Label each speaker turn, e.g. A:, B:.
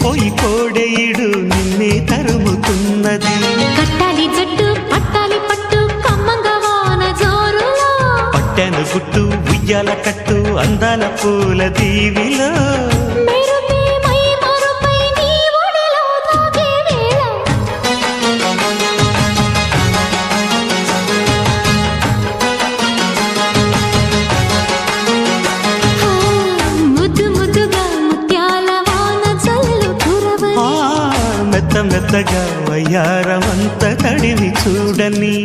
A: మురిసిపోయి కోడేయుడు నిన్నే తరుముతున్నది.
B: కట్టాలి జట్టు పట్టాలి పట్టు కమ్మంగా వాన జోరులో,
A: పట్టెను గుట్టు ఉయ్యాల కట్టు అందాల పూల దీవిలో,
B: మెరుపే మై మరుపై నీ ఒడిలో తాగే వేళ, ముద్దు ముద్దుగా ముత్యాల వాన జల్లు కురవని,
A: మెత్త మెత్తగా వయ్యారమంత తడివి చూడని.